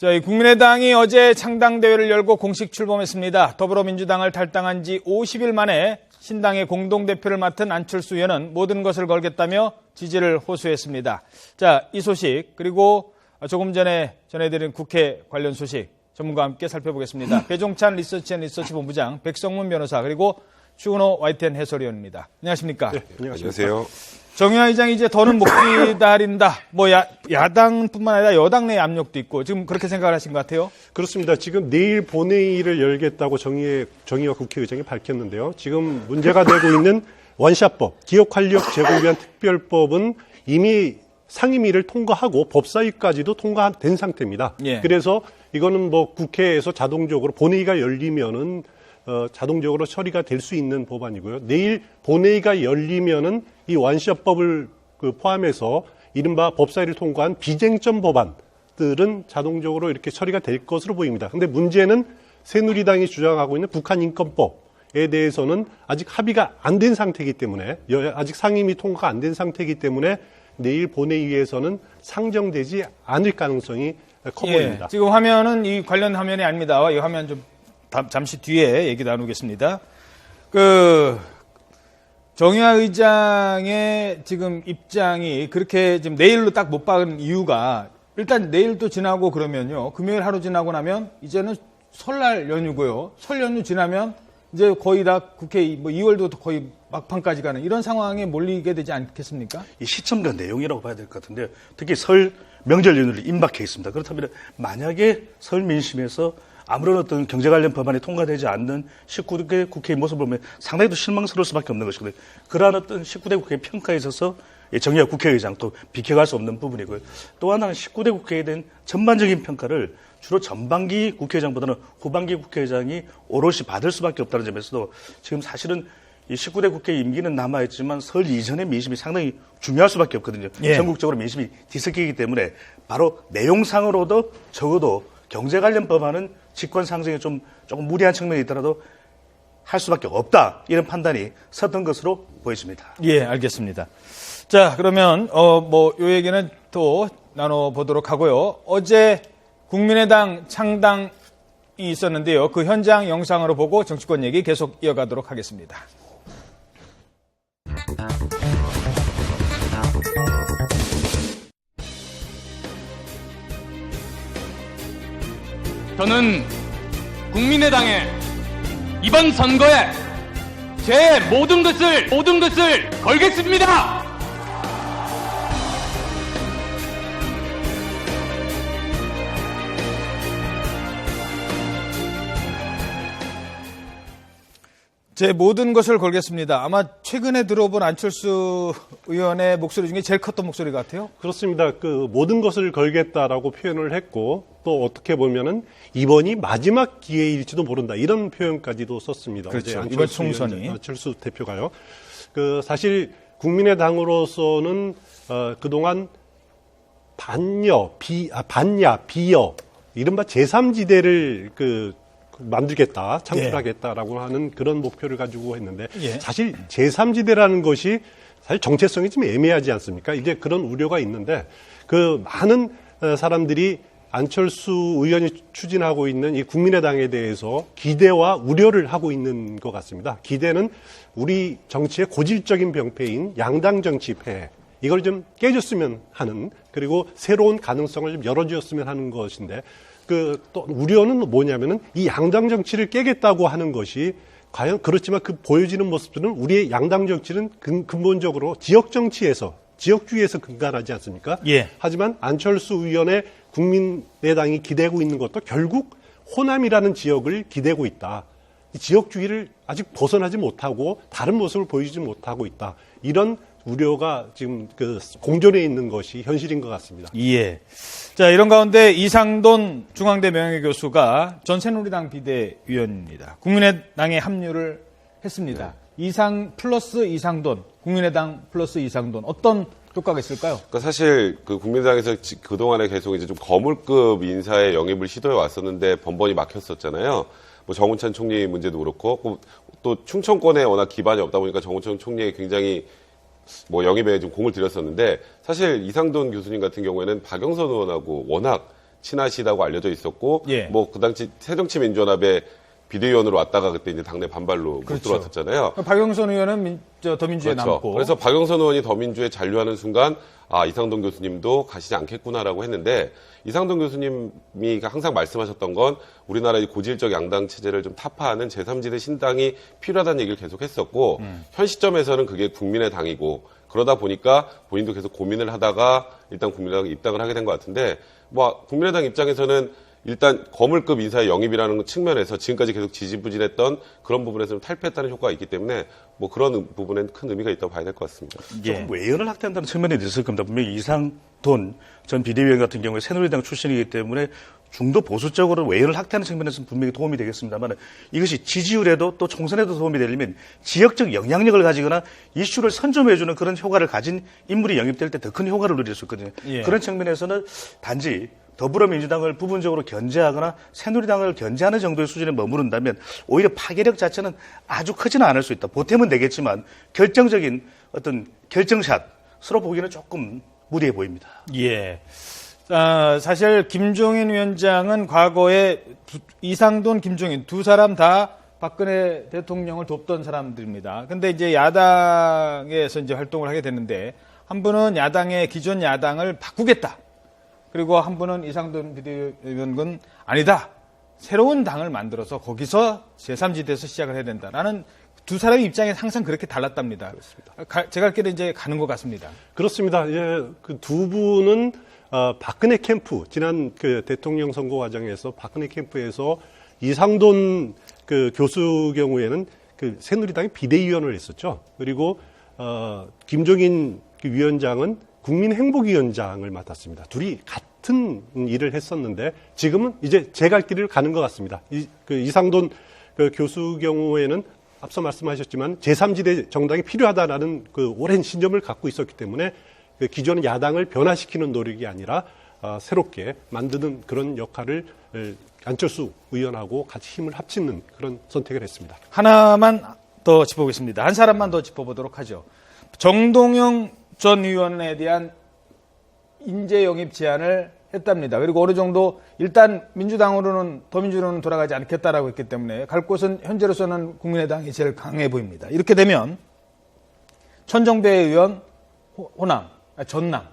자, 이 국민의당이 어제 창당대회를 열고 공식 출범했습니다. 더불어민주당을 탈당한 지 50일 만에 신당의 공동대표를 맡은 안철수 의원은 모든 것을 걸겠다며 지지를 호소했습니다. 자, 이 소식 그리고 조금 전에 전해드린 국회 관련 소식 전문가와 함께 살펴보겠습니다. 배종찬 리서치 본부장, 백성문 변호사 그리고 추은호 YTN 해설위원입니다. 안녕하십니까? 네, 안녕하세요. 정의화 의장이 이제 더는 못 기다린다. 야당뿐만 아니라 여당 내 압력도 있고 지금 그렇게 생각을 하신 것 같아요? 그렇습니다. 지금 내일 본회의를 열겠다고 정의화 국회의장이 밝혔는데요. 지금 문제가 되고 있는 원샷법, 기억활력 제공 위한 특별법은 이미 상임위를 통과하고 법사위까지도 통과된 상태입니다. 예. 그래서 이거는 뭐 국회에서 자동적으로 본회의가 열리면은 자동적으로 처리가 될 수 있는 법안이고요. 내일 본회의가 열리면은 이 원샷법을 포함해서 이른바 법사위를 통과한 비쟁점 법안들은 자동적으로 이렇게 처리가 될 것으로 보입니다. 그런데 문제는 새누리당이 주장하고 있는 북한인권법에 대해서는 아직 합의가 안 된 상태이기 때문에 아직 상임위 통과가 안 된 상태이기 때문에 내일 본회의에서는 상정되지 않을 가능성이 커 보입니다. 지금 화면은 이 관련 화면이 아닙니다. 이 화면 좀 잠시 뒤에 얘기 나누겠습니다. 정의화 의장의 지금 입장이 그렇게 지금 내일로 딱 못 박은 이유가 일단 내일도 지나고 그러면요. 금요일 하루 지나고 나면 이제는 설날 연휴고요. 설 연휴 지나면 이제 거의 다 국회 2월도 거의 막판까지 가는 이런 상황에 몰리게 되지 않겠습니까? 이 시점과 내용이라고 봐야 될 것 같은데 특히 설 명절 연휴를 임박해 있습니다. 그렇다면 만약에 설 민심에서 아무런 어떤 경제 관련 법안이 통과되지 않는 19대 국회의 모습을 보면 상당히 또 실망스러울 수밖에 없는 것이거든요. 그러한 어떤 19대 국회 평가에 있어서 정의화 국회의장 또 비켜갈 수 없는 부분이고요. 또 하나는 19대 국회에 대한 전반적인 평가를 주로 전반기 국회의장보다는 후반기 국회의장이 오롯이 받을 수밖에 없다는 점에서도 지금 사실은 이 19대 국회 임기는 남아있지만 설 이전의 민심이 상당히 중요할 수밖에 없거든요. 예. 전국적으로 민심이 뒤섞이기 때문에 바로 내용상으로도 적어도 경제 관련 법안은 직권 상정에 조금 무리한 측면이 있더라도 할 수밖에 없다. 이런 판단이 섰던 것으로 보여집니다. 예, 알겠습니다. 자, 그러면 요 얘기는 또 나눠보도록 하고요. 어제 국민의당 창당이 있었는데요. 그 현장 영상으로 보고 정치권 얘기 계속 이어가도록 하겠습니다. 저는 국민의당에 이번 선거에 제 모든 것을 걸겠습니다. 제 모든 것을 걸겠습니다. 아마 최근에 들어본 안철수 의원의 목소리 중에 제일 컸던 목소리 같아요. 그렇습니다. 모든 것을 걸겠다라고 표현을 했고 또 어떻게 보면은 이번이 마지막 기회일지도 모른다 이런 표현까지도 썼습니다. 그렇죠. 이번 총선이 안철수 대표가요. 사실 국민의당으로서는 그동안 반야, 비여 이른바 제3지대를 만들겠다, 창출하겠다라고 하는 그런 목표를 가지고 했는데 사실 제3지대라는 것이 사실 정체성이 좀 애매하지 않습니까? 이제 그런 우려가 있는데 많은 사람들이 안철수 의원이 추진하고 있는 이 국민의당에 대해서 기대와 우려를 하고 있는 것 같습니다. 기대는 우리 정치의 고질적인 병폐인 양당 정치 폐해 이걸 좀 깨줬으면 하는 그리고 새로운 가능성을 좀 열어주었으면 하는 것인데 또 우려는 뭐냐면은 이 양당 정치를 깨겠다고 하는 것이 과연 그렇지만 보여지는 모습들은 우리의 양당 정치는 근본적으로 지역 정치에서 지역주의에서 근간하지 않습니까? 예. 하지만 안철수 의원의 국민의당이 기대고 있는 것도 결국 호남이라는 지역을 기대고 있다. 이 지역주의를 아직 벗어나지 못하고 다른 모습을 보여주지 못하고 있다. 이런 우려가 지금 공존해 있는 것이 현실인 것 같습니다. 예. 자, 이런 가운데 이상돈 중앙대 명예교수가 전 새누리당 비대위원입니다. 국민의당에 합류를 했습니다. 플러스 이상돈, 국민의당 플러스 이상돈 어떤 효과가 있을까요? 그러니까 사실 국민의당에서 그동안에 계속 이제 좀 거물급 인사의 영입을 시도해 왔었는데 번번이 막혔었잖아요. 정운찬 총리 문제도 그렇고 또 충청권에 워낙 기반이 없다 보니까 정운찬 총리에 굉장히 영입에 좀 공을 들였었는데 사실 이상돈 교수님 같은 경우에는 박영선 의원하고 워낙 친하시다고 알려져 있었고, 예. 뭐 그 당시 새정치민주연합의 비대위원으로 왔다가 그때 이제 당내 반발로 그렇죠. 못 들어왔었잖아요. 박영선 의원은 더민주에 그렇죠. 남고. 그래서 박영선 의원이 더민주에 잔류하는 순간 아 이상돈 교수님도 가시지 않겠구나라고 했는데 이상돈 교수님이 항상 말씀하셨던 건 우리나라의 고질적 양당 체제를 좀 타파하는 제3지대 신당이 필요하다는 얘기를 계속 했었고 현 시점에서는 그게 국민의 당이고 그러다 보니까 본인도 계속 고민을 하다가 일단 국민의당에 입당을 하게 된 것 같은데 뭐 국민의당 입장에서는 일단 거물급 인사의 영입이라는 측면에서 지금까지 계속 지지부진했던 그런 부분에서 좀 탈피했다는 효과가 있기 때문에 뭐 그런 부분엔 큰 의미가 있다고 봐야 될 것 같습니다. 조금 외연을 확대한다는 측면에 있을 겁니다. 분명히 이상돈 전 비대위원 같은 경우에 새누리당 출신이기 때문에 중도 보수적으로 외연을 확대하는 측면에서는 분명히 도움이 되겠습니다만 이것이 지지율에도 또 총선에도 도움이 되려면 지역적 영향력을 가지거나 이슈를 선점해주는 그런 효과를 가진 인물이 영입될 때 더 큰 효과를 누릴 수 있거든요. 예. 그런 측면에서는 단지 더불어민주당을 부분적으로 견제하거나 새누리당을 견제하는 정도의 수준에 머무른다면 오히려 파괴력 자체는 아주 크지는 않을 수 있다. 보탬은 되겠지만 결정적인 어떤 결정샷 서로 보기에는 조금 무리해 보입니다. 예. 사실 김종인 위원장은 과거에 이상돈, 김종인 두 사람 다 박근혜 대통령을 돕던 사람들입니다. 근데 이제 야당에서 이제 활동을 하게 되는데 한 분은 야당의 기존 야당을 바꾸겠다. 그리고 한 분은 이상돈 비대위원은 아니다. 새로운 당을 만들어서 거기서 제3지대에서 시작을 해야 된다라는 두 사람의 입장이 항상 그렇게 달랐답니다. 그렇습니다. 제 갈 길은 이제 가는 것 같습니다. 그렇습니다. 예, 그 두 분은 박근혜 캠프 지난 그 대통령 선거 과정에서 박근혜 캠프에서 이상돈 그 교수 경우에는 그 새누리당의 비대위원을 했었죠. 그리고 김종인 그 위원장은 국민행복위원장을 맡았습니다. 둘이 같은 일을 했었는데 지금은 이제 제 갈 길을 가는 것 같습니다. 이상돈 그 교수 경우에는 앞서 말씀하셨지만 제3지대 정당이 필요하다라는 그 오랜 신념을 갖고 있었기 때문에 그 기존 야당을 변화시키는 노력이 아니라 새롭게 만드는 그런 역할을 안철수 의원하고 같이 힘을 합치는 그런 선택을 했습니다. 하나만 더 짚어보겠습니다. 한 사람만 더 짚어보도록 하죠. 정동영 전 의원에 대한 인재 영입 제안을 했답니다. 그리고 어느 정도 일단 민주당으로는 더민주로는 돌아가지 않겠다라고 했기 때문에 갈 곳은 현재로서는 국민의당이 제일 강해 보입니다. 이렇게 되면 천정배 의원 호남, 전남,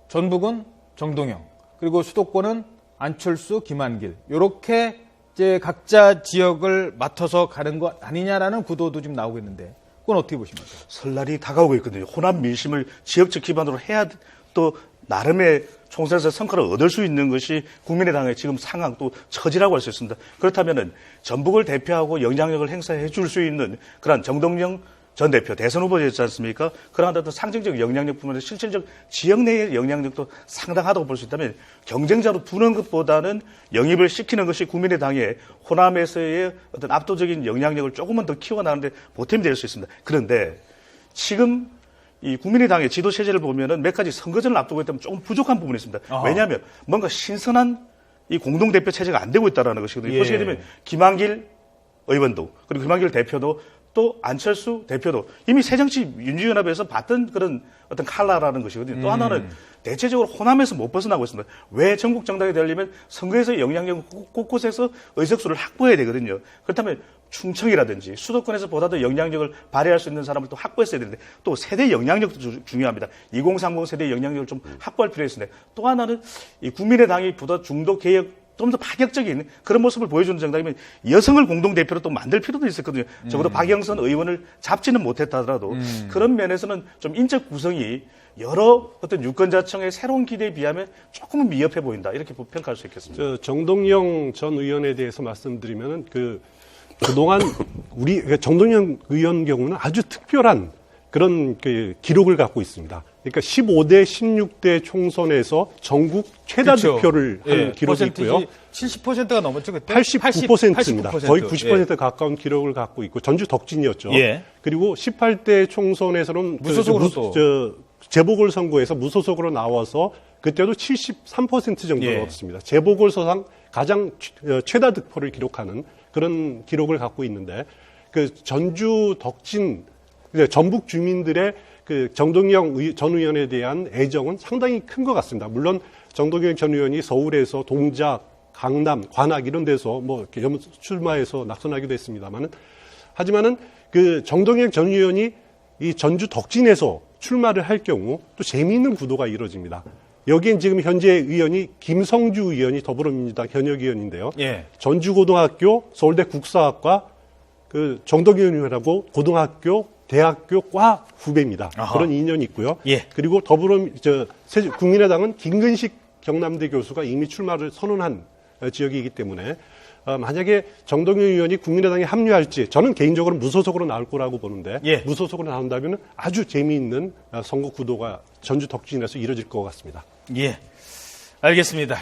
전북은 정동영, 그리고 수도권은 안철수, 김한길 이렇게 이제 각자 지역을 맡아서 가는 것 아니냐라는 구도도 지금 나오고 있는데 그건 어떻게 보십니까? 설날이 다가오고 있거든요. 호남 민심을 지역적 기반으로 해야 또 나름의 총선에서 성과를 얻을 수 있는 것이 국민의당의 지금 상황 또 처지라고 할 수 있습니다. 그렇다면은 전북을 대표하고 영향력을 행사해 줄 수 있는 그런 정동영 전 대표 대선 후보였지 않습니까? 그러한 어떤 상징적 영향력뿐만 아니라 실질적 지역 내의 영향력도 상당하다고 볼 수 있다면 경쟁자로 두는 것보다는 영입을 시키는 것이 국민의당의 호남에서의 어떤 압도적인 영향력을 조금만 더 키워나가는데 보탬이 될 수 있습니다. 그런데 지금 이 국민의당의 지도 체제를 보면은 몇 가지 선거전을 앞두고 있다면 조금 부족한 부분이 있습니다. 아하. 왜냐하면 뭔가 신선한 이 공동대표 체제가 안 되고 있다는 것이거든요. 예. 보시게 되면 김한길 의원도 그리고 김한길 대표도 또 안철수 대표도 이미 새정치민주연합에서 봤던 그런 어떤 칼라라는 것이거든요. 또 하나는 대체적으로 호남에서 못 벗어나고 있습니다. 왜 전국 정당이 되려면 선거에서 영향력을 곳곳에서 의석수를 확보해야 되거든요. 그렇다면 충청이라든지 수도권에서 보다 더 영향력을 발휘할 수 있는 사람을 또 확보했어야 되는데 또 세대 영향력도 중요합니다. 2030 세대 영향력을 좀 확보할 필요가 있습니다. 또 하나는 이 국민의당이 보다 중도 개혁 좀 더 파격적인 그런 모습을 보여주는 정당이면 여성을 공동대표로 또 만들 필요도 있었거든요. 적어도 박영선 의원을 잡지는 못했다 하더라도 그런 면에서는 좀 인적 구성이 여러 어떤 유권자층의 새로운 기대에 비하면 조금은 미흡해 보인다. 이렇게 평가할 수 있겠습니다. 정동영 전 의원에 대해서 말씀드리면은 그동안 정동영 의원 경우는 아주 특별한 그런 그 기록을 갖고 있습니다. 그러니까 15대, 16대 총선에서 전국 최다 그렇죠. 득표를 한 예, 기록이 있고요. 70%가 넘었죠 그때? 89%입니다. 89%. 거의 90%에 예. 가까운 기록을 갖고 있고 전주 덕진이었죠. 예. 그리고 18대 총선에서는 무소속으로 또. 재보궐선거에서 무소속으로 나와서 그때도 73% 정도를 예. 얻었습니다. 재보궐서상 가장 최다 득표를 기록하는 그런 기록을 갖고 있는데 그 전주 덕진 전북 주민들의 그 정동영 전 의원에 대한 애정은 상당히 큰 것 같습니다. 물론 정동영 전 의원이 서울에서 동작, 강남, 관악 이런 데서 뭐 이렇게 출마해서 낙선하기도 했습니다만은 하지만은 그 정동영 전 의원이 이 전주 덕진에서 출마를 할 경우 또 재미있는 구도가 이루어집니다. 여기엔 지금 현재 의원이 김성주 의원이 더불어민주당 현역 의원인데요. 예. 전주고등학교, 서울대 국사학과 그 정동영 의원하고 고등학교, 대학교 과 후배입니다. 아하. 그런 인연이 있고요. 예. 그리고 국민의당은 김근식 경남대 교수가 이미 출마를 선언한 지역이기 때문에 만약에 정동영 의원이 국민의당에 합류할지 저는 개인적으로 무소속으로 나올 거라고 보는데 예. 무소속으로 나온다면 아주 재미있는 선거 구도가 전주 덕진에서 이뤄질 것 같습니다. 예. 알겠습니다.